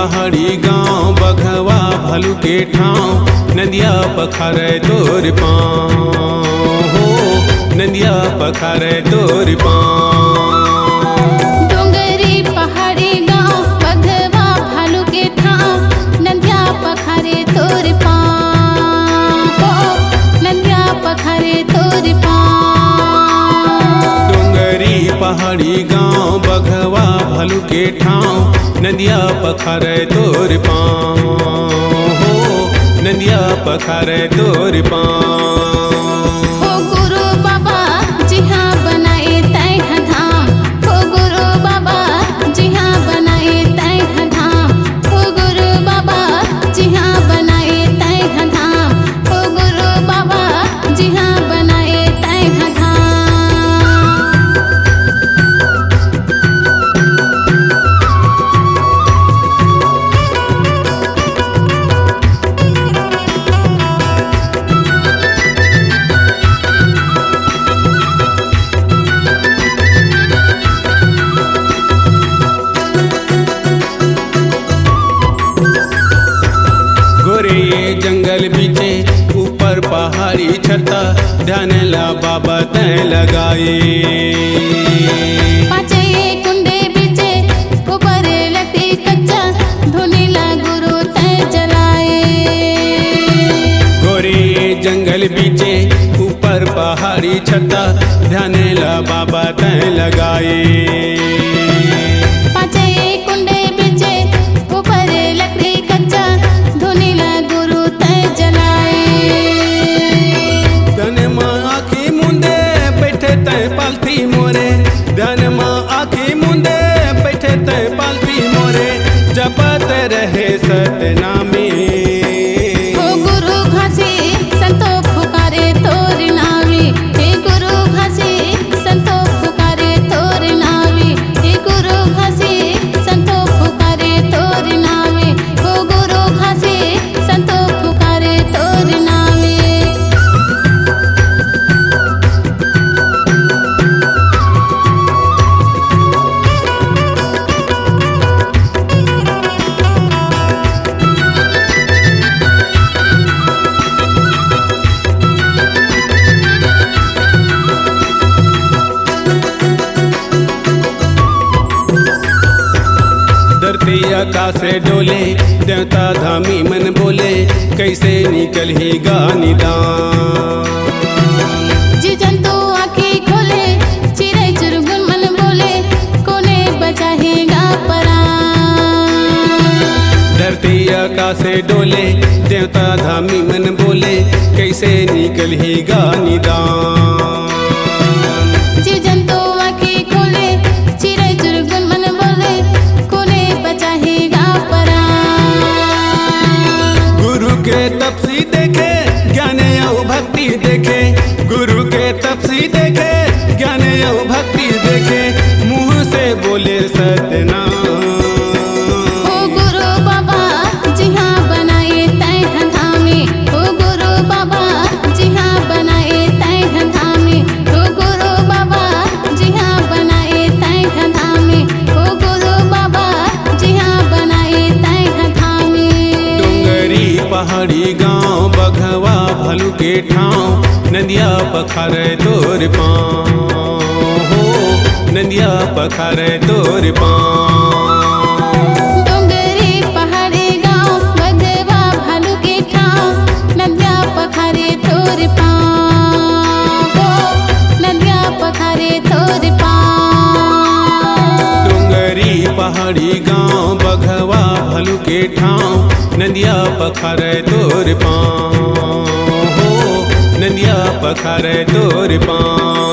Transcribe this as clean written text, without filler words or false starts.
पहाड़ी गाँव बघवा भालू के ठाव, नदिया पखारे तोर पाँव हो, नदिया पखारे तोर पाँव। डोंगरी पहाड़ी गाँव बघवा भालू के ठाव, नदिया पखारे तोर पाँव हो, नदिया पखारे तोर पाँव। डोंगरी पहाड़ी गाँव बघवा भालू के ठाव, नदिया पखारे तोर पाँव हो, नदिया पखारे तोर पाँव। हो गुरु बाबा जी हाँ बनाए तय धाम, हो गुरु बाबा जी हाँ बनाए तय धाम, हो गुरु बाबा जी हाँ बनाए तय धाम, हो गुरु बाबा जी हाँ बनाए तय धाम। गोरे ये जंगल बीचे ऊपर पहाड़ी छता, ध्यान ला बाबा तय लगाए। पाचे कुंडे बीचे ऊपर लकड़ी कच्चा, धुनीला गुरु तय जलाए। गोरे ये जंगल बीचे ऊपर पहाड़ी छता, ध्यान ला बाबा तय लगाए। पाचे कुंडे बीचे ऊपर लकड़ी कच्चा, धुनीला गुरु तय जलाए। ध्यान माँ आँखी मुंदे बैठे तय पालथी मोरे, ध्यान माँ आँखी मुंदे बैठे तय पालथी मोरे, जपत रहे सतनामी। हो गुरु घासी संतो पुकारे तोर नावी, हे गुरु घासी संतो पुकारे तोर नावी, हे गुरु घासी संतो पुकारे तोर नावी, हो गुरु घासी संतो पुकारे तोर नावी। धरती आकाशे डोले, देवता धामी मन बोले, कैसे निकल ही गानिदान। जी जंतु आँखें खोले, चिड़ै चुरगुन मन बोले, कोने बचाहेगा परान। धरती आकाशे डोले, देवता धामी मन बोले, कैसे निकल ही गानिदान। जी जंतु आँखें खोले, चिड़ै चुरगुन मन बोले, कोने बचाहेगा परान। गुरु के तपसी देखे, ज्ञान और भक्ति देखे, गुरु के तपसी देखे, ज्ञान और भक्ति देखे, मुँह से बोले सतनाम। हो गुरु बाबा जी हाँ बनाए तय धामी, हो गुरु बाबा जी हाँ बनाए तय धामी, हो गुरु बाबा जी हाँ बनाए तय धामी, हो गुरु बाबा जी हाँ बनाए तय धामी। डोंगरी पहाड़ी गाँव बघवा भालू के ठाव, नदिया पखारे तोर पाँव हो, नदिया पखारे तोर पाँव। डोंगरी पहाड़ी गाँव बघवा भालू के ठाव, नदिया पखारे तोर पाँव हो, नदिया पखारे तोर पाँव। डोंगरी पहाड़ी गाँव बघवा भालू के ठाव, नदिया पखारे तोर पाँव हो, नदिया पखारे तोर पाँव।